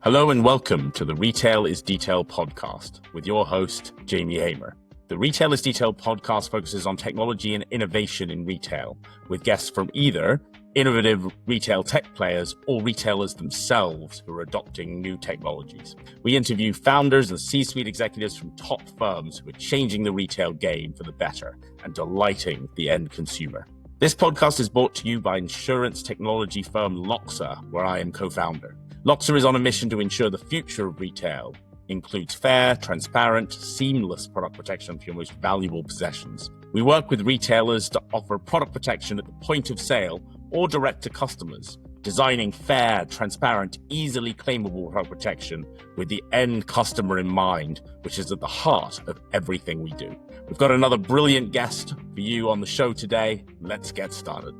Hello and welcome to the Retail is Detail podcast with your host, Jamie Hamer. The Retail is Detail podcast focuses on technology and innovation in retail, with guests from either innovative retail tech players or retailers themselves who are adopting new technologies. We interview founders and C-suite executives from top firms who are changing the retail game for the better and delighting the end consumer. This podcast is brought to you by insurance technology firm Loxa, where I am co-founder. Loxa is on a mission to ensure the future of retail includes fair, transparent, seamless product protection for your most valuable possessions. We work with retailers to offer product protection at the point of sale or direct to customers, designing fair, transparent, easily claimable product protection with the end customer in mind, which is at the heart of everything we do. We've got another brilliant guest for you on the show today. Let's get started.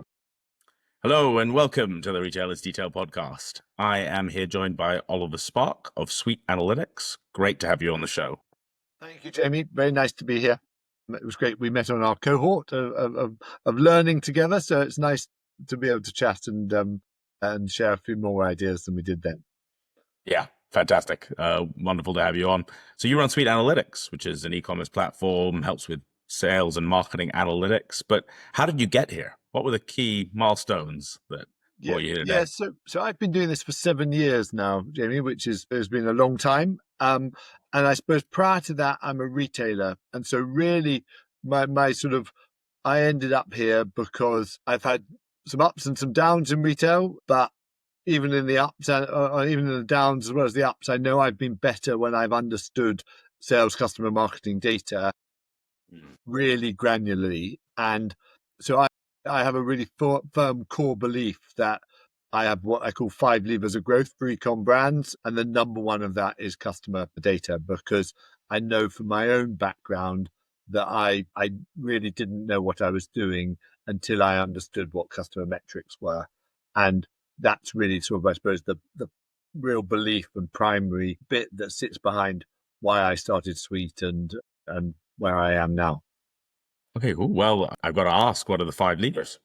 Hello and welcome to the Retail is Detail podcast. I am here joined by Oliver Spark of Suite Analytics. Great to have you on the show. Thank you, Jamie. Very nice to be here. It was great. We met on our cohort of learning together, so it's nice to be able to chat and share a few more ideas than we did then. Yeah, fantastic. Wonderful to have you on. So you run Suite Analytics, which is an e-commerce platform, helps with sales and marketing analytics. But how did you get here? What were the key milestones that brought you here today? Yeah, so I've been doing this for 7 years now, Jamie, which has been a long time. And I suppose prior to that, I'm a retailer. And so really I ended up here because I've had some ups and some downs in retail, but even in the ups or even in the downs as well as the ups, I know I've been better when I've understood sales, customer marketing data really granularly. And so I have a really firm core belief that I have what I call 5 levers of growth for e-com brands. And the number one of that is customer data, because I know from my own background that I really didn't know what I was doing until I understood what customer metrics were. And that's really sort of, I suppose, the real belief and primary bit that sits behind why I started Suite and where I am now. Okay, cool. Well, I've got to ask, what are the 5 levers?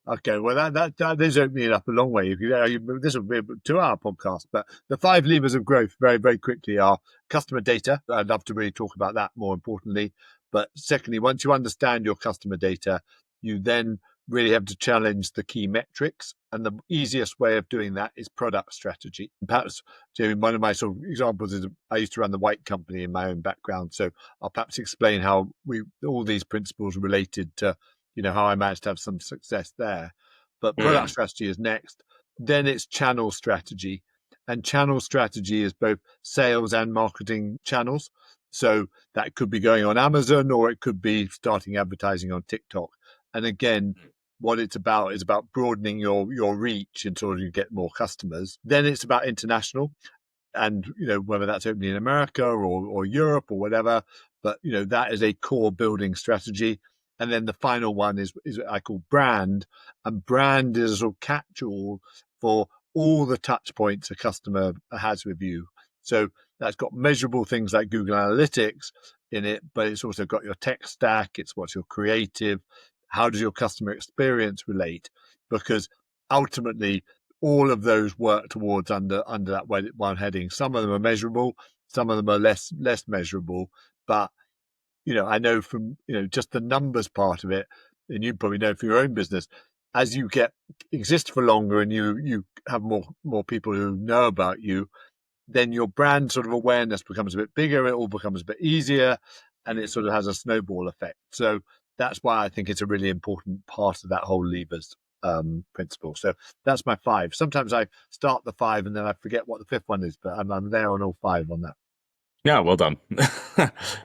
Okay, well, that is opening it up a long way. This will be a 2-hour podcast, but the 5 levers of growth very, very quickly are customer data. I'd love to really talk about that more importantly. But secondly, once you understand your customer data, you then really have to challenge the key metrics. And the easiest way of doing that is product strategy. Perhaps, Jamie, one of my sort of examples is I used to run the White Company in my own background. So I'll perhaps explain how all these principles related to, how I managed to have some success there. But product strategy is next. Then it's channel strategy. And channel strategy is both sales and marketing channels. So that could be going on Amazon, or it could be starting advertising on TikTok. And again, what it's about is about broadening your reach until you get more customers. Then it's about international, and whether that's opening in America or Europe or whatever. But that is a core building strategy. And then the final one is what I call brand, and brand is a sort of catch-all for all the touch points a customer has with you. So that's got measurable things like Google Analytics in it, but it's also got your tech stack. It's what's your creative. How does your customer experience relate? Because ultimately, all of those work towards under that one heading. Some of them are measurable, some of them are less measurable. But I know from just the numbers part of it, and you probably know for your own business, as you exist for longer and you have more people who know about you, then your brand sort of awareness becomes a bit bigger. It all becomes a bit easier, and it sort of has a snowball effect. So that's why I think it's a really important part of that whole levers principle. So that's my 5. Sometimes I start the 5 and then I forget what the 5th one is, but I'm there on all 5 on that. Yeah, well done.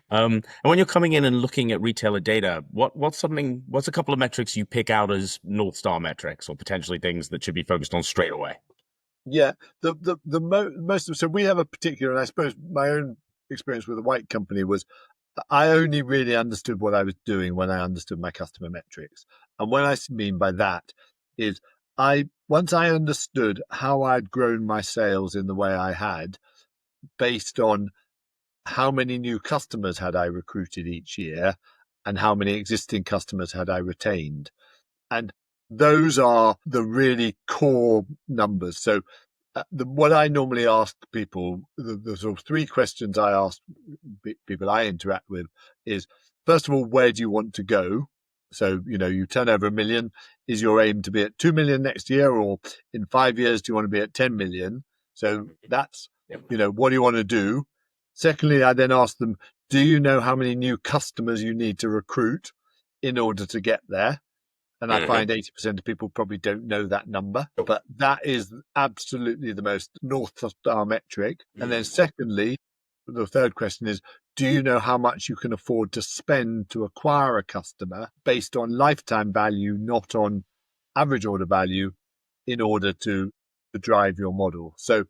And when you're coming in and looking at retailer data, what's a couple of metrics you pick out as North Star metrics, or potentially things that should be focused on straight away? Yeah, so we have a particular, and I suppose my own experience with the White Company was I only really understood what I was doing when I understood my customer metrics. And what I mean by that is once I understood how I'd grown my sales in the way I had, based on how many new customers had I recruited each year and how many existing customers had I retained. And those are the really core numbers. So What I normally ask people, the sort of three questions I ask people I interact with is, first of all, where do you want to go? So, you turn over 1 million. Is your aim to be at 2 million next year, or in 5 years, do you want to be at 10 million? So that's, what do you want to do? Secondly, I then ask them, do you know how many new customers you need to recruit in order to get there? And I find 80% of people probably don't know that number, but that is absolutely the most North Star metric. And then secondly, the third question is, do you know how much you can afford to spend to acquire a customer based on lifetime value, not on average order value, in order to drive your model? So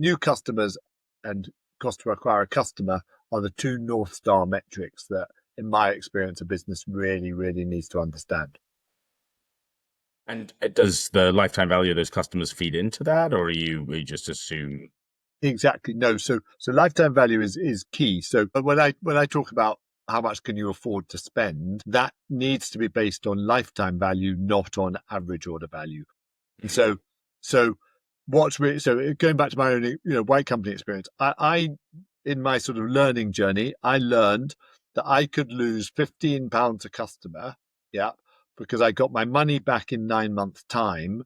new customers and cost to acquire a customer are the two North Star metrics that, in my experience, a business really, really needs to understand. And does the lifetime value of those customers feed into that, or you just assume? Exactly. No. So lifetime value is key. So when I talk about how much can you afford to spend, that needs to be based on lifetime value, not on average order value. And so what's really, so going back to my own white company experience, I in my sort of learning journey, I learned that I could lose £15 a customer, yeah, because I got my money back in 9 months' time,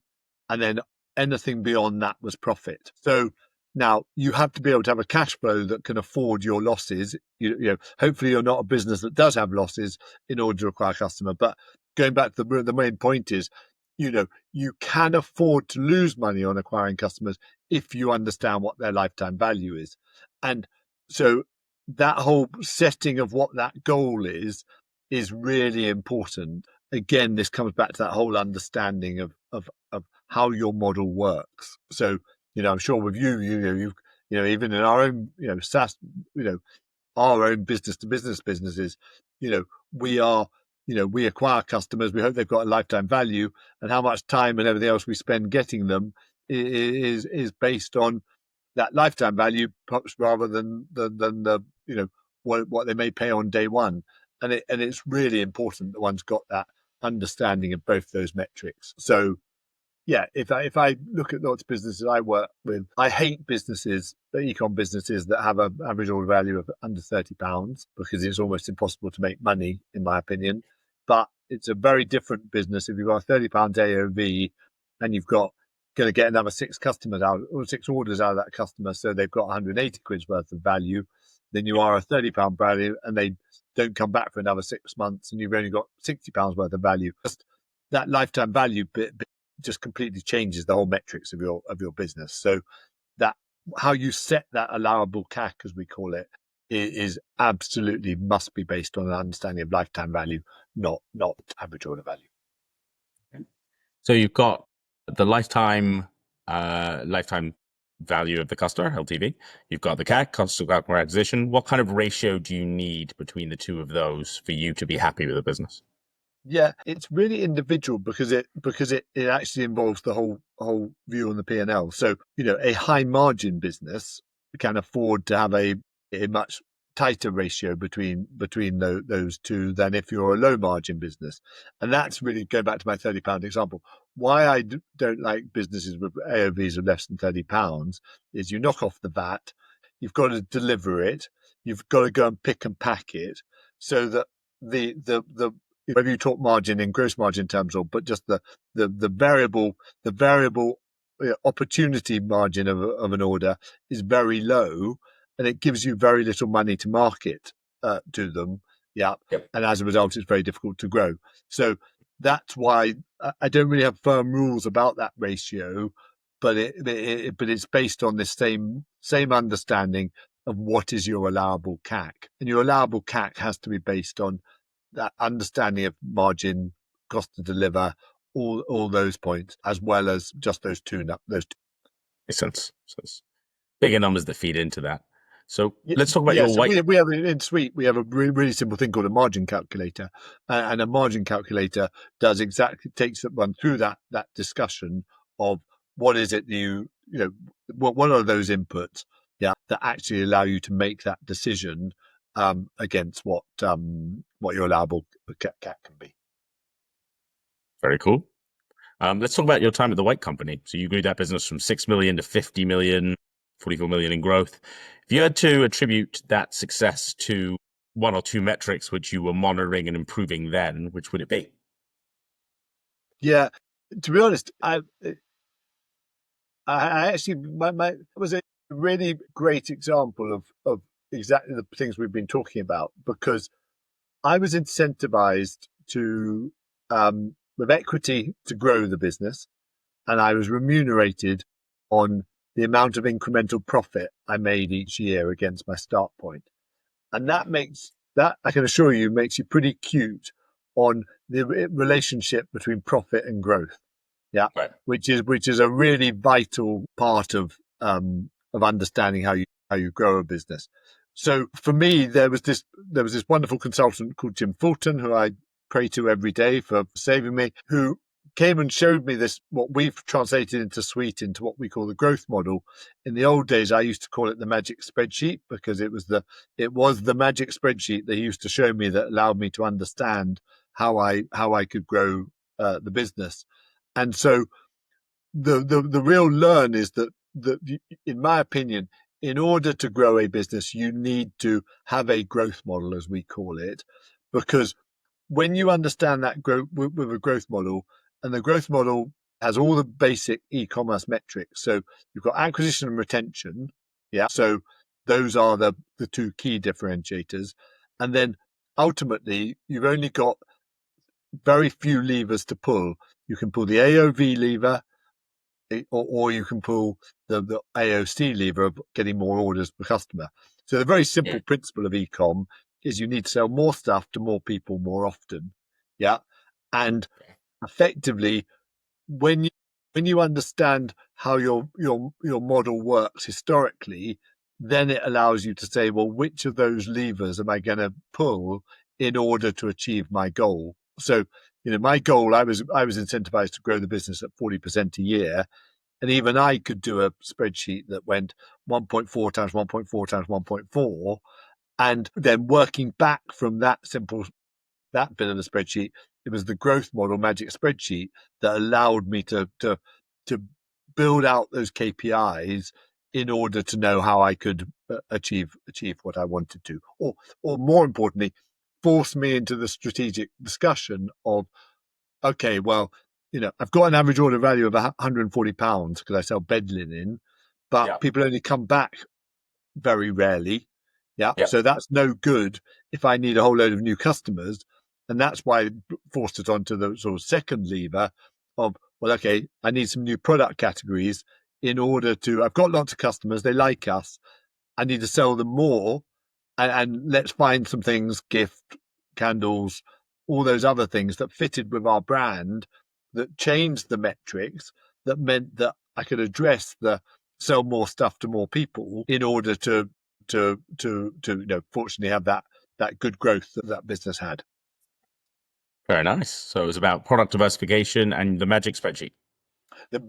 and then anything beyond that was profit. So now you have to be able to have a cash flow that can afford your losses. Hopefully you're not a business that does have losses in order to acquire a customer. But going back to the main point is, you can afford to lose money on acquiring customers if you understand what their lifetime value is. And so that whole setting of what that goal is really important. Again, this comes back to that whole understanding of how your model works. So, I'm sure with you, even in our own, SaaS, our own business to business businesses, we are, we acquire customers. We hope they've got a lifetime value, and how much time and everything else we spend getting them is based on that lifetime value, perhaps rather than the what they may pay on day one. And it's really important that one's got that understanding of both those metrics. So yeah, if I look at lots of businesses I work with, I hate businesses, the e-com businesses that have an average order value of under £30, because it's almost impossible to make money, in my opinion. But it's a very different business if you've got a £30 AOV and you've got going to get another 6 customers out, or 6 orders out of that customer, so they've got 180 quid's worth of value. Then you are a £30 value, and they don't come back for another 6 months, and you've only got £60 worth of value. Just that lifetime value bit just completely changes the whole metrics of your business. So that how you set that allowable CAC, as we call it, is absolutely must be based on an understanding of lifetime value, not average order value. So you've got the lifetime value of the customer, LTV. You've got the CAC, cost of customer acquisition. What kind of ratio do you need between the two of those for you to be happy with the business? Yeah, it's really individual because it actually involves the whole view on the P&L. So, a high margin business can afford to have a much tighter ratio between those two than if you're a low margin business. And that's really going back to my £30 example. Why I don't like businesses with AOVs of less than £30 is you knock off the VAT, you've got to deliver it, you've got to go and pick and pack it, so that the whether you talk margin in gross margin terms, but just the variable opportunity margin of an order is very low, and it gives you very little money to market to them. Yeah. Yep. And as a result, it's very difficult to grow. So that's why I don't really have firm rules about that ratio, but it's based on this same understanding of what is your allowable CAC, and your allowable CAC has to be based on that understanding of margin, cost to deliver, all those points, as well as just those two. Makes sense. So it's bigger numbers that feed into that. So let's talk about your so white. we have in Suite, we have a really simple thing called a margin calculator, and a margin calculator takes one through that discussion of what is it what are those inputs, that actually allow you to make that decision against what your allowable CAC can be. Very cool. Let's talk about your time at the White Company. So you grew that business from 6 million to 50 million, 44 million in growth. If you had to attribute that success to one or two metrics which you were monitoring and improving then, which would it be? Yeah, to be honest, I actually it was a really great example of exactly the things we've been talking about, because I was incentivized to with equity to grow the business, and I was remunerated on the amount of incremental profit I made each year against my start point. And that, I can assure you, makes you pretty cute on the relationship between profit and growth. Yeah, Right. which is a really vital part of understanding how you grow a business. So for me, there was this wonderful consultant called Jim Fulton, who I pray to every day for saving me, who came and showed me this, what we've translated into Suite, into what we call the growth model. In the old days, I used to call it the magic spreadsheet, because it was the magic spreadsheet they used to show me that allowed me to understand how I could grow the business. And so the real learn is that, in my opinion, in order to grow a business, you need to have a growth model, as we call it, because when you understand that growth with a growth model, and the growth model has all the basic e-commerce metrics. So you've got acquisition and retention. Yeah. So those are the two key differentiators. And then ultimately, you've only got very few levers to pull. You can pull the AOV lever, or you can pull the AOC lever of getting more orders per customer. So the very simple principle of e-com is you need to sell more stuff to more people more often. Yeah. And effectively, when you understand how your model works historically, then it allows you to say, well, which of those levers am I going to pull in order to achieve my goal? So, my goal, I was incentivized to grow the business at 40% a year. And even I could do a spreadsheet that went 1.4 times 1.4 times 1.4. And then working back from that bit of the spreadsheet, it was the growth model magic spreadsheet that allowed me to build out those KPIs in order to know how I could achieve what I wanted to, or more importantly, force me into the strategic discussion of, okay, well, I've got an average order value of £140 because I sell bed linen, but people only come back very rarely. Yeah. So that's no good if I need a whole load of new customers. And that's why I forced it onto the sort of second lever of, well, okay, I need some new product categories I've got lots of customers, they like us, I need to sell them more, and let's find some things, gift, candles, all those other things that fitted with our brand, that changed the metrics, that meant that I could address the sell more stuff to more people in order to fortunately have that good growth that business had. Very nice. So it was about product diversification and the magic spreadsheet. The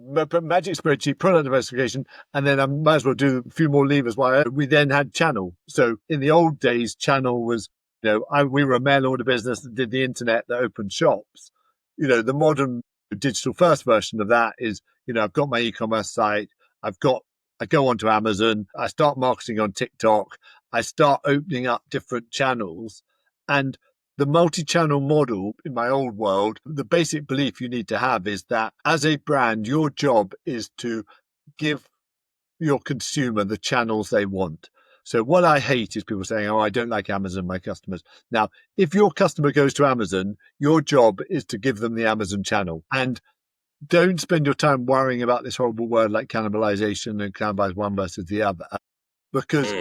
magic spreadsheet, product diversification, and then I might as well do a few more levers. We then had channel. So in the old days, channel was, we were a mail order business that did the internet, that opened shops. The modern digital first version of that is, I've got my e-commerce site. I go onto Amazon. I start marketing on TikTok. I start opening up different channels. And the multi-channel model in my old world, the basic belief you need to have is that as a brand, your job is to give your consumer the channels they want. So what I hate is people saying, oh, I don't like Amazon, my customers. Now, if your customer goes to Amazon, your job is to give them the Amazon channel. And don't spend your time worrying about this horrible word like cannibalisation and cannibalize one versus the other. Because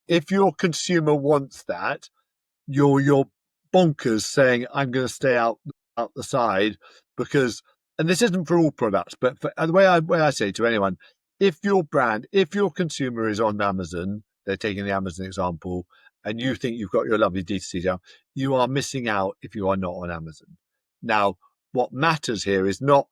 if your consumer wants that, you're bonkers saying, I'm going to stay out the side, because, and this isn't for all products, but the way I say to anyone, if your consumer is on Amazon, they're taking the Amazon example, and you think you've got your lovely D2C down, you are missing out if you are not on Amazon. Now, what matters here is not,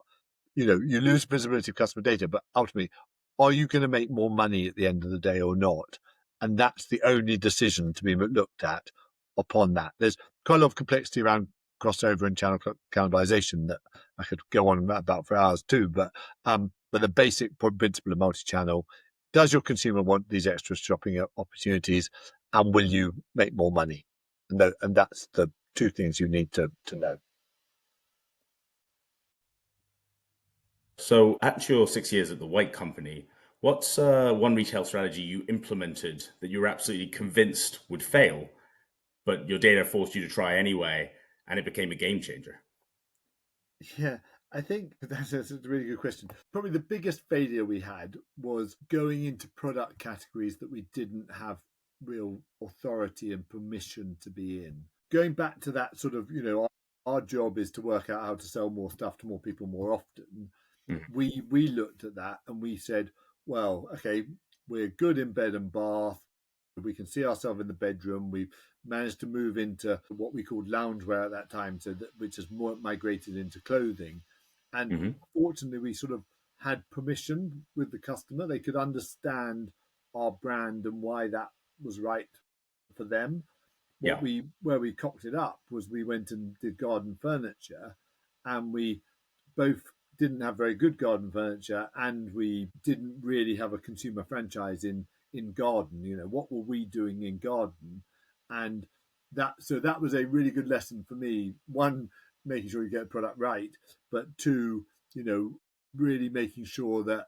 you lose visibility of customer data, but ultimately, are you going to make more money at the end of the day or not? And that's the only decision to be looked at upon that. There's quite a lot of complexity around crossover and channel cannibalisation that I could go on about for hours too. But the basic principle of multi-channel: does your consumer want these extra shopping opportunities, and will you make more money? And that's the two things you need to know. So, at your 6 years at the White Company, what's one retail strategy you implemented that you were absolutely convinced would fail, but your data forced you to try anyway, and it became a game changer? Yeah, I think that's a really good question. Probably the biggest failure we had was going into product categories that we didn't have real authority and permission to be in. Going back to that sort of, our job is to work out how to sell more stuff to more people more often. Mm. We looked at that and we said, well, okay, we're good in bed and bath. We can see ourselves in the bedroom. We've managed to move into what we called loungewear at that time, which has more migrated into clothing. And Hmm. fortunately, we sort of had permission with the customer. They could understand our brand and why that was right for them. Yeah. Where we cocked it up was we went and did garden furniture, and we both didn't have very good garden furniture, and we didn't really have a consumer franchise in garden. What were we doing in garden? And that was a really good lesson for me. One, making sure you get the product right, but two, really making sure that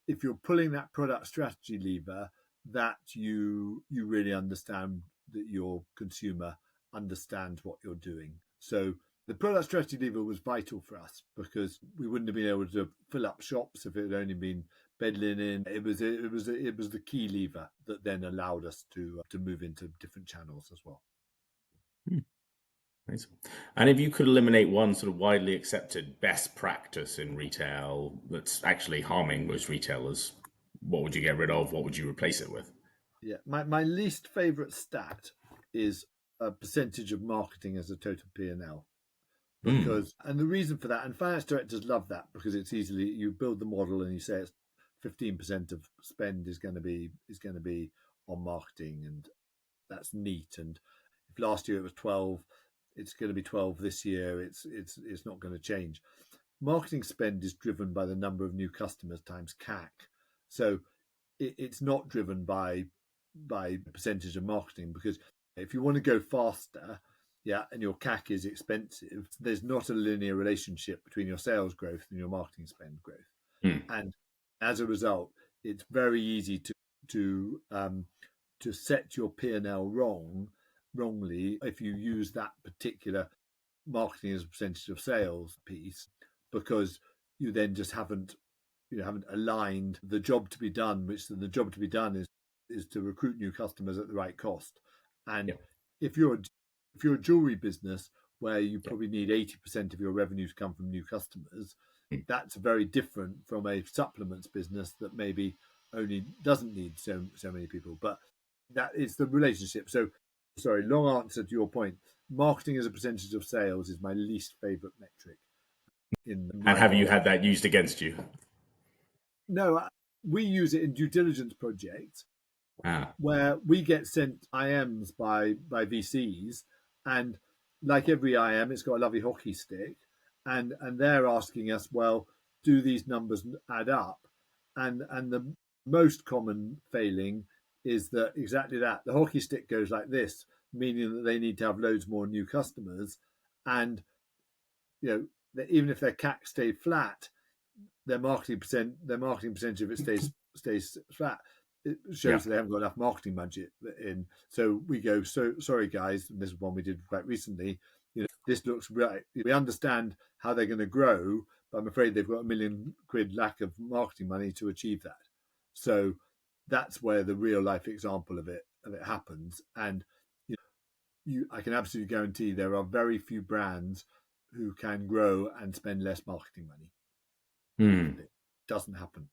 if you're pulling that product strategy lever, that you really understand that your consumer understands what you're doing. So the product strategy lever was vital for us because we wouldn't have been able to fill up shops if it had only been bed linen. It was the key lever that then allowed us to move into different channels as well. Hmm. Nice. And if you could eliminate one sort of widely accepted best practice in retail that's actually harming most retailers, what would you get rid of? What would you replace it with? Yeah, my least favorite stat is a percentage of marketing as a total P&L. Hmm. And the reason for that, and finance directors love that because it's easily, you build the model and you say it's 15% of spend is going to be on marketing, and that's neat. And if last year it was 12, it's going to be 12 this year. It's not going to change. Marketing spend is driven by the number of new customers times CAC. So it's not driven by percentage of marketing, because if you want to go faster, yeah, and your CAC is expensive, there's not a linear relationship between your sales growth and your marketing spend growth. Hmm. And as a result, it's very easy to set your P&L wrongly if you use that particular marketing as a percentage of sales piece, because you then just haven't aligned the job to be done, which the job to be done is to recruit new customers at the right cost. And Yep. if you're a jewelry business where you Yep. probably need 80% of your revenue to come from new customers, Hmm. that's very different from a supplements business that maybe only doesn't need so many people. But that is the relationship. So, sorry, long answer to your point. Marketing as a percentage of sales is my least favorite metric in And my have you role. had that used against you? No, we use it in due diligence projects Ah. where we get sent IMs by VCs, and like every IM, it's got a lovely hockey stick, and they're asking us, well, do these numbers add up? And the most common failing is that exactly that the hockey stick goes like this, meaning that they need to have loads more new customers, and even if their CAC stayed flat, their marketing percentage if it stays flat, it Yeah. shows that they haven't got enough marketing budget in. So we go, so sorry guys, and this is one we did quite recently. This looks right. We understand how they're going to grow, but I'm afraid they've got £1 million lack of marketing money to achieve that. So that's where the real life example of it happens. And I can absolutely guarantee there are very few brands who can grow and spend less marketing money. Hmm. It doesn't happen.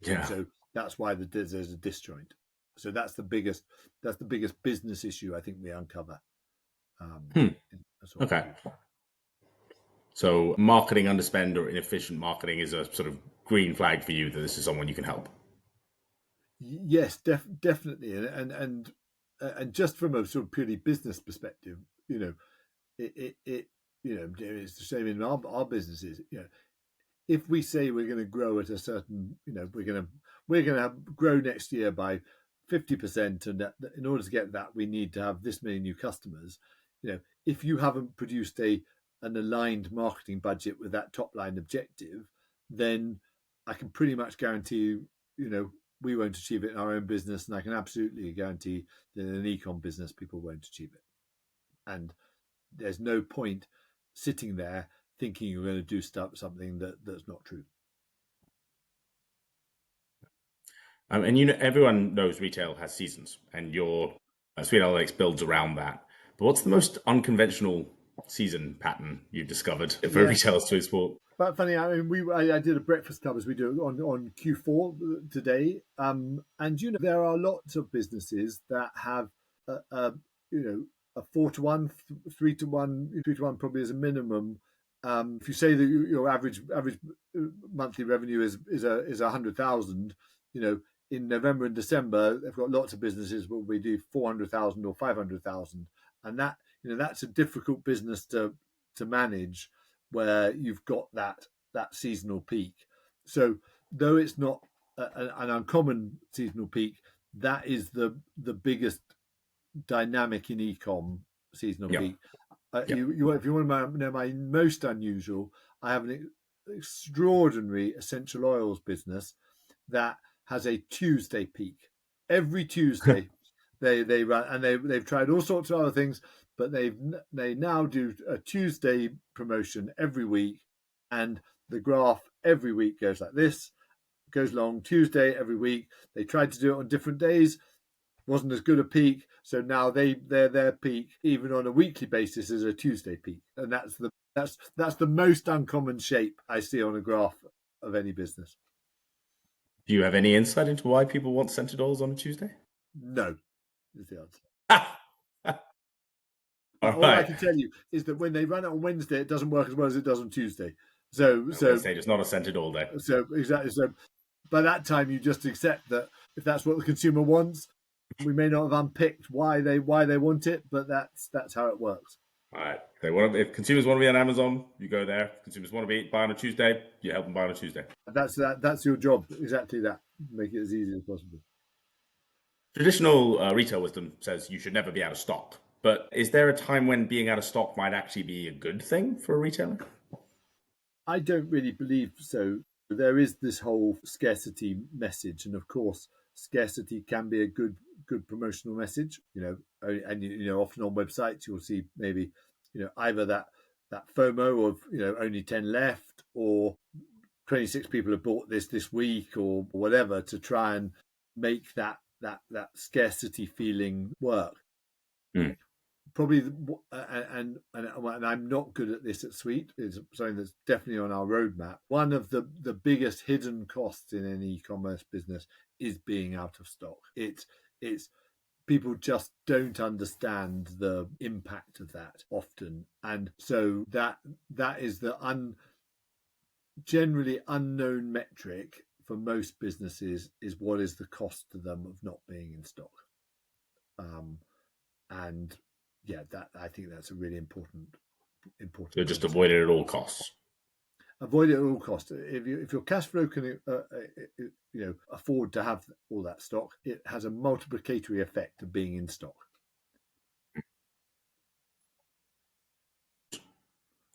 And Yeah. so that's why there's a disjoint. So that's the biggest business issue I think we uncover. Hmm. That's what we Okay. do. So marketing underspend or inefficient marketing is a sort of green flag for you that this is someone you can help. Yes, definitely, and just from a sort of purely business perspective, it it's the same in our businesses. If we say we're going to grow at a certain, we're going to grow next year by 50%, and that, in order to get that, we need to have this many new customers. If you haven't produced an aligned marketing budget with that top line objective, then I can pretty much guarantee we won't achieve it in our own business, and I can absolutely guarantee that in an e-com business, people won't achieve it. And there's no point sitting there thinking you're going to do something that's not true. And everyone knows retail has seasons, and your Sweet Analytics builds around that. But what's the most unconventional season pattern you've discovered for retailers to explore? But funny, I mean, I did a breakfast club as we do on Q4 today, and there are lots of businesses that have a 4-to-1, 3-to-1, 3-to-1 probably as a minimum. If you say that your average monthly revenue is 100,000, in November and December they've got lots of businesses where we do 400,000 or 500,000, and that's a difficult business to manage, where you've got that seasonal peak. So though it's not an uncommon seasonal peak, that is the biggest dynamic in e-com seasonal peak. If you want to know my most unusual, I have an extraordinary essential oils business that has a Tuesday peak. Every Tuesday they run, and they've tried all sorts of other things, but they now do a Tuesday promotion every week, and the graph every week goes like this, goes long. Tuesday every week. They tried to do it on different days, wasn't as good a peak, so now their peak, even on a weekly basis, is a Tuesday peak, and that's the most uncommon shape I see on a graph of any business. Do you have any insight into why people want scented oils on a Tuesday? No, is the answer. All I can tell you is that when they run it on Wednesday, it doesn't work as well as it does on Tuesday. So Wednesday is not a scented all day. So exactly. So by that time, you just accept that if that's what the consumer wants, we may not have unpicked why they want it, but that's how it works. All right. If consumers want to be on Amazon, you go there. If consumers want to buy on a Tuesday, you help them buy on a Tuesday. That's your job. Exactly that. Make it as easy as possible. Traditional retail wisdom says you should never be out of stock. But is there a time when being out of stock might actually be a good thing for a retailer? I don't really believe so. There is this whole scarcity message, and of course, scarcity can be a good promotional message. And often on websites you'll see maybe either that FOMO of only 10 left, or 26 people have bought this week, or whatever, to try and make that scarcity feeling work. Mm. Probably, and I'm not good at this at Sweet. It's something that's definitely on our roadmap. One of the biggest hidden costs in any e-commerce business is being out of stock. It's people just don't understand the impact of that often, and so that is the generally unknown metric for most businesses, is what is the cost to them of not being in stock. And yeah, I think that's a really important. So just avoid it at all costs. Avoid it at all costs. If your cash flow can afford to have all that stock, it has a multiplicatory effect of being in stock.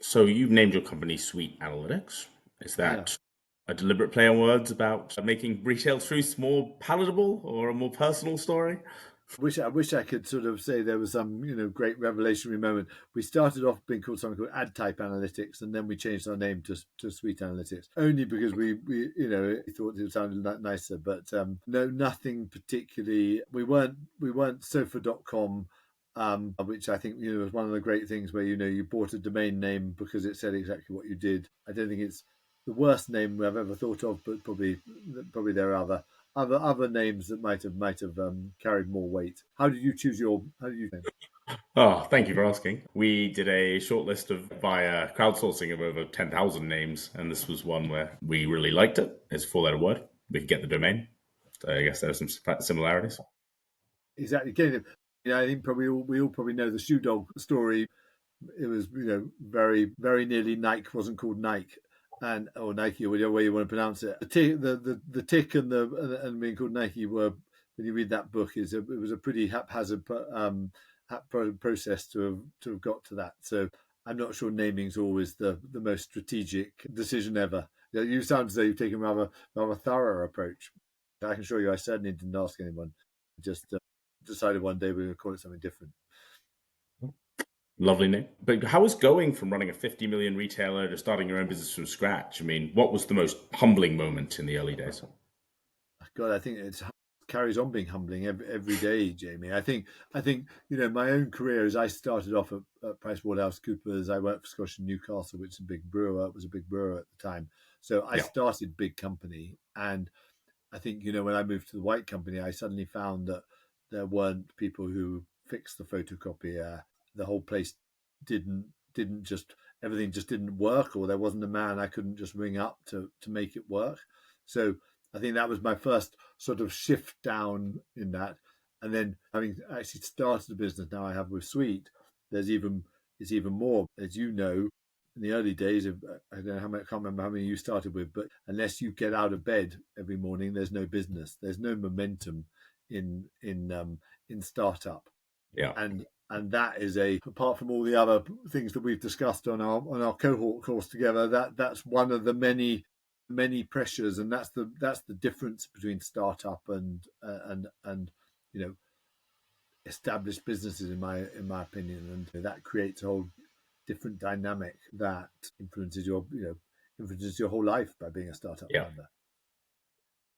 So you've named your company Sweet Analytics. Is that a deliberate play on words about making retail truths more palatable, or a more personal story? I wish I could sort of say there was some great revelationary moment. We started off being called something called Ad Type Analytics, and then we changed our name to Sweet Analytics, only because we thought it sounded nicer. But no, nothing particularly. We weren't sofa.com, which I think was one of the great things, where you bought a domain name because it said exactly what you did. I don't think it's the worst name I've ever thought of, but probably there are other names that might have carried more weight. How did you choose how did you think? Oh, thank you for asking. We did a shortlist via crowdsourcing of over 10,000 names, and this was one where we really liked it. It's a 4-letter word. We could get the domain. So I guess there are some similarities. Exactly. I think we all probably know the shoe dog story. it was, very, very nearly Nike wasn't called Nike. And or Nike, or whichever way you want to pronounce it. The tick and being called Nike were, when you read that book, it was a pretty haphazard process to have got to that. So I'm not sure naming's always the most strategic decision ever. You sound as though you've taken rather thorough approach. I can assure you, I certainly didn't ask anyone. Just decided one day we were going to call it something different. Lovely name. But how was going from running a 50 million retailer to starting your own business from scratch? I mean, what was the most humbling moment in the early days? God, I think it carries on being humbling every day, Jamie. I think my own career, as I started off at PricewaterhouseCoopers, I worked for Scottish Newcastle, which is a big brewer. It was a big brewer at the time, so I started big company. And I think when I moved to the white company, I suddenly found that there weren't people who fixed the photocopier. The whole place didn't just everything just didn't work, or there wasn't a man I couldn't just ring up to make it work. So I think that was my first sort of shift down in that. And then having actually started a business now I have with Sweet, it's even more, as you know, in the early days of, I don't know how many, I can't remember how many you started with, but unless you get out of bed every morning, there's no business, there's no momentum in startup. Yeah. And that is apart from all the other things that we've discussed on our cohort course together, that's one of the many pressures, and that's the difference between startup and established businesses in my opinion. And that creates a whole different dynamic that influences your whole life by being a startup founder.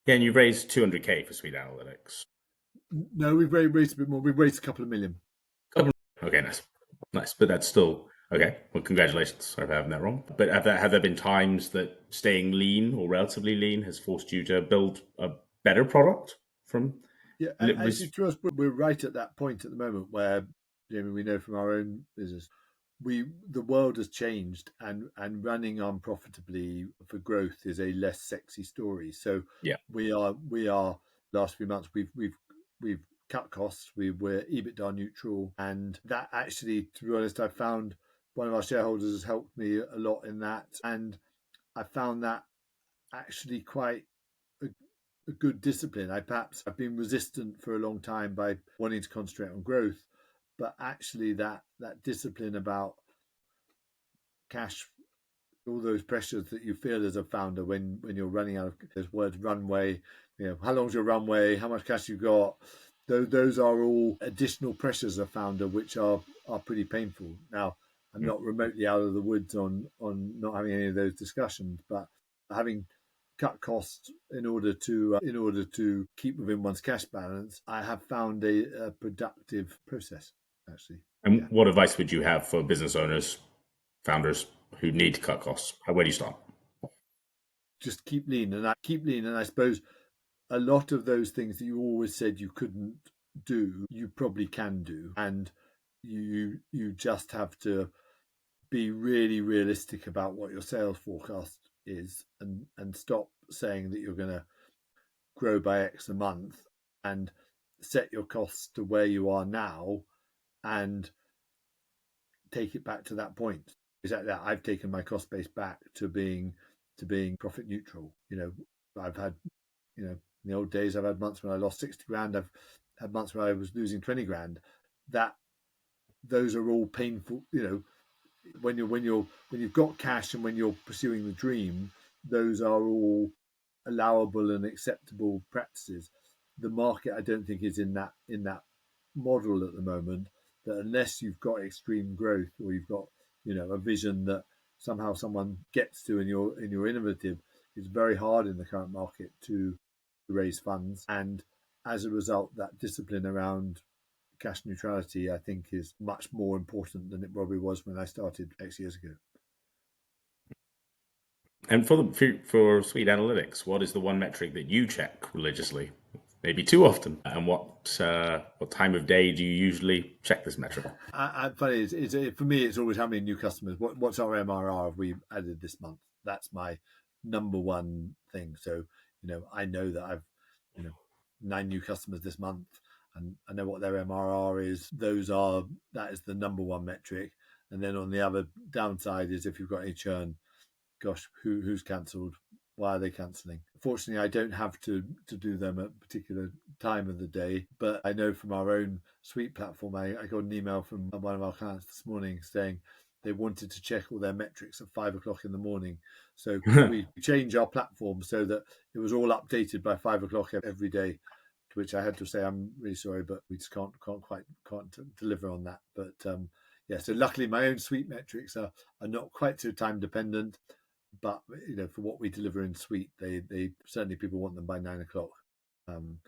Yeah, and you raised 200K for Sweet Analytics. No, we've raised a bit more. We've raised a couple of million. Okay, nice. But that's still okay. Well, congratulations. Sorry if I having that wrong. But have there been times that staying lean or relatively lean has forced you to build a better product from? Yeah, actually, to us, we're right at that point at the moment where, Jamie, we know from our own business, the world has changed, and running unprofitably for growth is a less sexy story. So we are last few months we've cut costs. We're EBITDA neutral, and that actually, to be honest, I found one of our shareholders has helped me a lot in that, and I found that actually quite a good discipline. I've been resistant for a long time by wanting to concentrate on growth, but actually that discipline about cash, all those pressures that you feel as a founder when you're running out of those words, runway, how long's your runway, how much cash you got, those are all additional pressures as a founder, which are pretty painful. Now, I'm not remotely out of the woods on not having any of those discussions, but having cut costs in order to keep within one's cash balance, I have found a productive process, actually. And what advice would you have for business owners, founders who need to cut costs? Where do you start? Just keep lean, and I suppose a lot of those things that you always said you couldn't do, you probably can do, and you just have to be really realistic about what your sales forecast is, and stop saying that you're going to grow by X a month, and set your costs to where you are now and take it back to that point. Exactly that. I've taken my cost base back to being profit neutral. I've had, in the old days, I've had months when I lost 60 grand. I've had months where I was losing 20 grand. Those are all painful. When you've got cash and when you're pursuing the dream, those are all allowable and acceptable practices. The market, I don't think, is in that model at the moment. That unless you've got extreme growth, or you've got a vision that somehow someone gets to, and you're innovative, it's very hard in the current market to raise funds. And as a result, that discipline around cash neutrality, I think, is much more important than it probably was when I started X years ago. And for Sweet Analytics, what is the one metric that you check religiously? Maybe too often. And what time of day do you usually check this metric? Funny, for me, it's always how many new customers. What's our MRR have we added this month? That's my number one thing. So I know that I've 9 new customers this month, and I know what their MRR is. That is the number one metric. And then on the other downside is if you've got any churn, gosh, who's cancelled? Why are they cancelling? Fortunately, I don't have to do them at a particular time of the day, but I know from our own suite platform, I got an email from one of our clients this morning saying they wanted to check all their metrics at 5 o'clock in the morning. So could we change our platform so that it was all updated by 5 o'clock every day? To which I had to say, I'm really sorry, but we just can't deliver on that. But yeah, so luckily my own suite metrics are not quite so time dependent. But for what we deliver in suite, they certainly people want them by 9 o'clock. And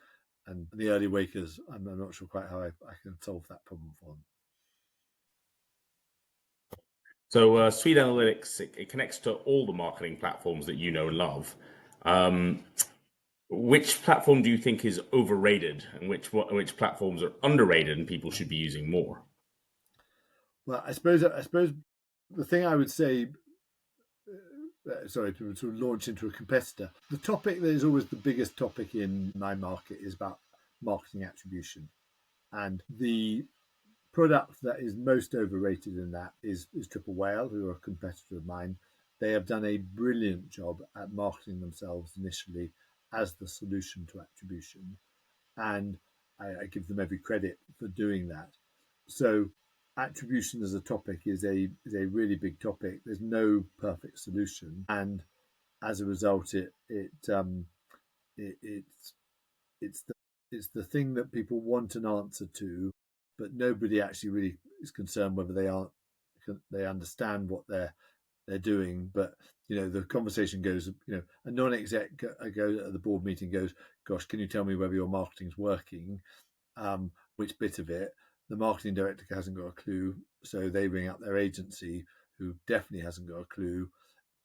the early wakers, I'm not sure quite how I can solve that problem for them. So Suite Analytics, it connects to all the marketing platforms that you know and love. Which platform do you think is overrated, and which platforms are underrated and people should be using more? Well, I suppose the thing I would say, sorry, to sort of launch into a competitor, the topic that is always the biggest topic in my market is about marketing attribution. And the product that is most overrated in that is Triple Whale, who are a competitor of mine. They have done a brilliant job at marketing themselves initially as the solution to attribution. And I give them every credit for doing that. So attribution as a topic is a really big topic. There's no perfect solution, and as a result, it's the thing that people want an answer to, but nobody actually really is concerned whether they understand what they're doing. But the conversation goes, a non-exec goes at the board meeting goes, gosh, can you tell me whether your marketing's working? Which bit of it? The marketing director hasn't got a clue, so they ring up their agency, who definitely hasn't got a clue.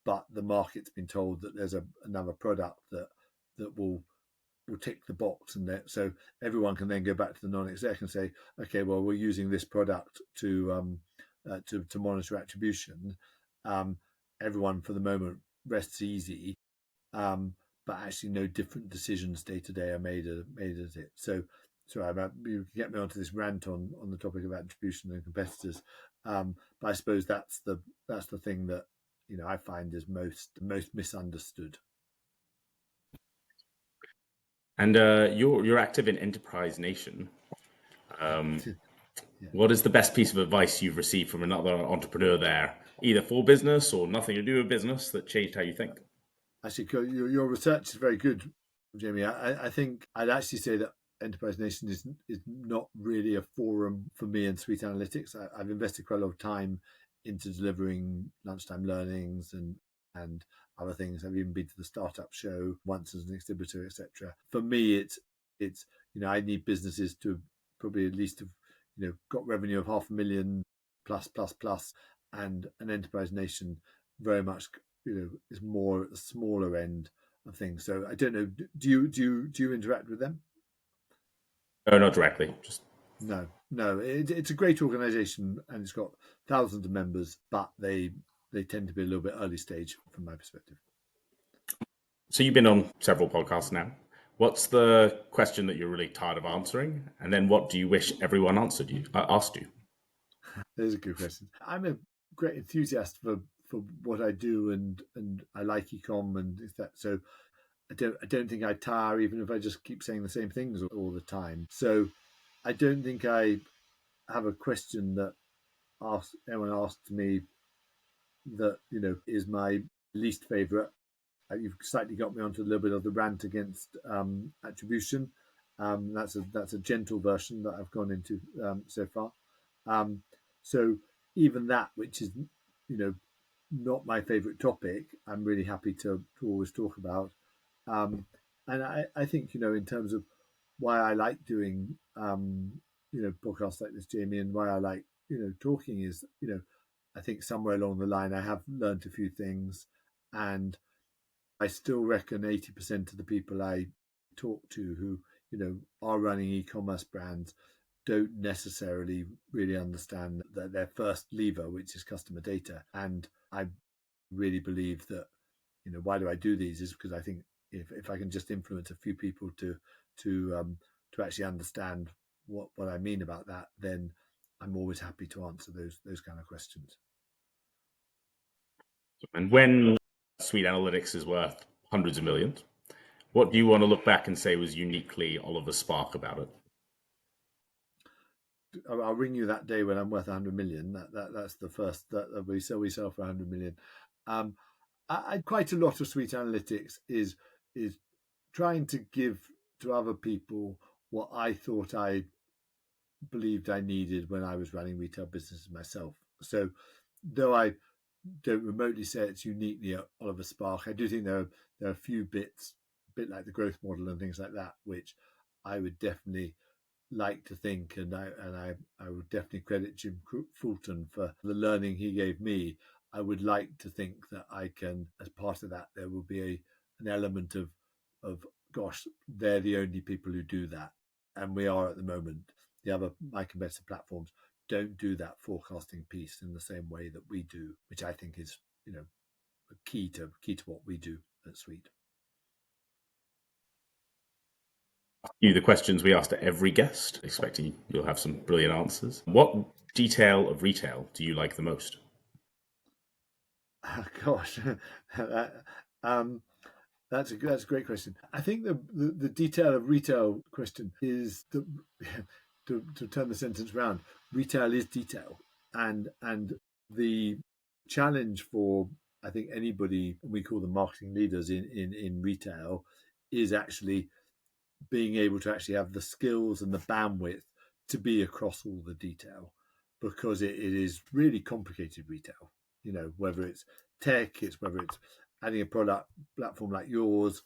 But the market's been told that there's another product that will tick the box, and so everyone can then go back to the non-exec and say, okay, well, we're using this product to monitor attribution. Everyone for the moment rests easy, but actually no different decisions day to day are made at it. So sorry, you get me onto this rant on the topic of attribution and competitors, but I suppose that's the thing that I find is most misunderstood. And you're active in Enterprise Nation. Yeah. What is the best piece of advice you've received from another entrepreneur there, either for business or nothing to do with business, that changed how you think? Actually, your research is very good, Jamie. I think I'd actually say that Enterprise Nation is not really a forum for me and Suite Analytics. I've invested quite a lot of time into delivering lunchtime learnings and other things. I've even been to the startup show once as an exhibitor, etc. For me, it's I need businesses to probably at least have got revenue of 500,000 plus, and an Enterprise Nation very much is more at the smaller end of things. So I don't know. Do you interact with them? No, not directly. Just No. It's a great organisation and it's got thousands of members, but they tend to be a little bit early stage from my perspective. so you've been on several podcasts now. What's the question that you're really tired of answering, and then what do you wish everyone asked you? Those are good questions. I'm a great enthusiast for what I do, and I like ecom and that. So I don't think I tire even if I just keep saying the same things all the time. So I don't think I have a question that anyone asked me that is my least favourite. You've slightly got me onto a little bit of the rant against attribution. That's a gentle version that I've gone into so far. So even that, which is not my favourite topic, I'm really happy to always talk about. And I think in terms of why I like doing podcasts like this, Jamie, and why I like talking is I think somewhere along the line I have learned a few things, and I still reckon 80% of the people I talk to who are running e-commerce brands don't necessarily really understand that their first lever, which is customer data. And I really believe that why do I do these is because I think if I can just influence a few people to actually understand what I mean about that, then I'm always happy to answer those kind of questions. And when Suite Analytics is worth hundreds of millions, what do you want to look back and say was uniquely Oliver Spark about it? I'll ring you that day when I'm worth 100 million. That's the first that we sell for 100 million. Quite a lot of Suite Analytics is trying to give to other people what I thought I believed I needed when I was running retail businesses myself. So, though I don't remotely say it's uniquely Oliver Spark, I do think there are a few bits, a bit like the growth model and things like that, which I would definitely like to think, and I would definitely credit Jim Fulton for the learning he gave me. I would like to think that I can, as part of that, there will be an element of gosh, they're the only people who do that, and we are at the moment. The other my competitor platforms don't do that forecasting piece in the same way that we do, which I think is key to what we do at Suite. You the questions we ask to every guest, expecting you'll have some brilliant answers. What detail of retail do you like the most? Gosh, that's a great question. I think the detail of retail question is to turn the sentence around. Retail is detail, and the challenge for I think anybody we call them marketing leaders in retail is actually being able to actually have the skills and the bandwidth to be across all the detail, because it is really complicated retail. Whether it's tech, whether it's adding a product platform like yours,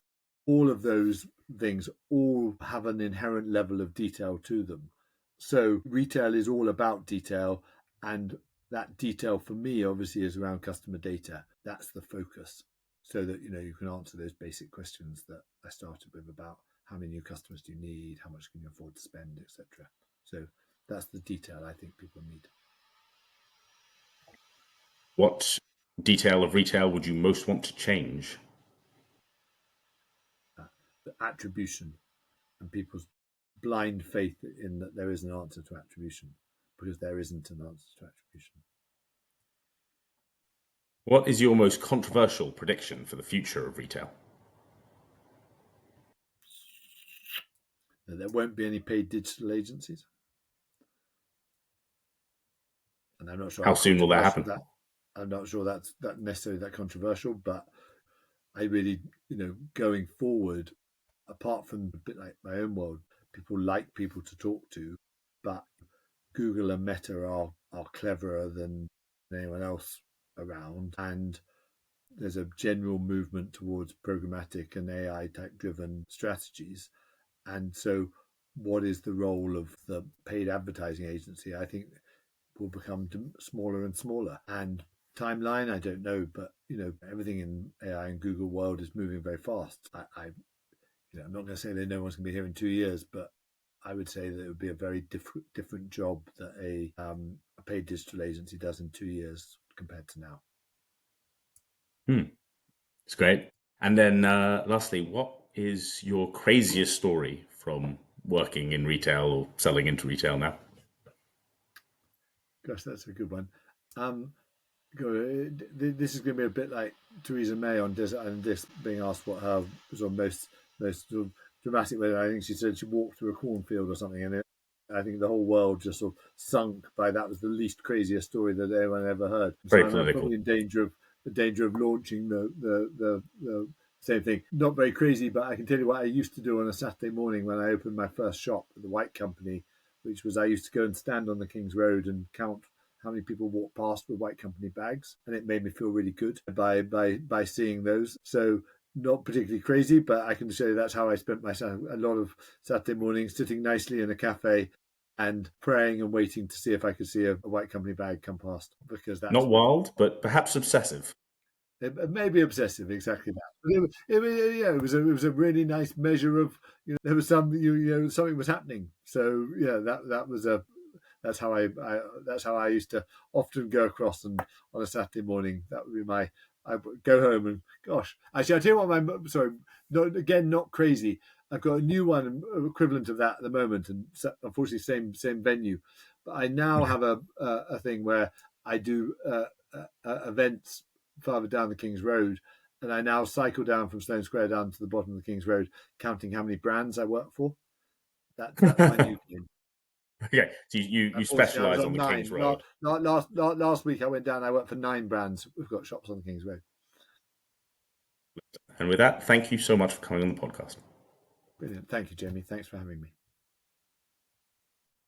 all of those things all have an inherent level of detail to them. So retail is all about detail, and that detail for me obviously is around customer data. That's the focus, so that you can answer those basic questions that I started with about how many new customers do you need, how much can you afford to spend, etc. So that's the detail I think people need. What detail of retail would you most want to change? The attribution and people's blind faith in that there is an answer to attribution, because there isn't an answer to attribution. What is your most controversial prediction for the future of retail? There won't be any paid digital agencies. And I'm not sure How how soon will that controversial happen? I'm not sure that's that necessarily that controversial, but I really, going forward, apart from a bit like my own world, people like people to talk to, but Google and Meta are cleverer than anyone else around, and there's a general movement towards programmatic and AI type driven strategies. And so, what is the role of the paid advertising agency? I think will become smaller and smaller. And timeline, I don't know, but everything in AI and Google world is moving very fast. I'm not going to say that no one's going to be here in 2 years, but I would say that it would be a very different job that a paid digital agency does in 2 years compared to now. It's great. And then lastly, what is your craziest story from working in retail or selling into retail now? Gosh, that's a good one. This is going to be a bit like Theresa May on this being asked what her sort of most sort of dramatic way. I think she said she walked through a cornfield or something, and I think the whole world just sort of sunk by that. Was the least craziest story that anyone ever heard. Very So I'm political. probably in danger of launching the same thing. Not very crazy, but I can tell you what I used to do on a Saturday morning when I opened my first shop at the White Company, which was I used to go and stand on the King's Road and count how many people walked past with White Company bags, and it made me feel really good by seeing those. So not particularly crazy, but I can show you that's how I spent a lot of Saturday mornings sitting nicely in a cafe and praying and waiting to see if I could see a White Company bag come past, because that's Not wild, but perhaps obsessive. it may be obsessive, exactly that. But it was a really nice measure of there was something was happening. So that was that's how I used to often go across, and on a Saturday morning that would be I would go home and gosh, actually I tell you what, not crazy. I've got a new one equivalent of that at the moment, and unfortunately same venue. But I now have a thing where I do events further down the King's Road, and I now cycle down from Sloane Square down to the bottom of the King's Road, counting how many brands I work for. That's my new game. Okay, so you specialize on the King's Road. Last week I went down. I worked for 9 brands. We've got shops on the King's Road. And with that, thank you so much for coming on the podcast. Brilliant. Thank you, Jamie. Thanks for having me.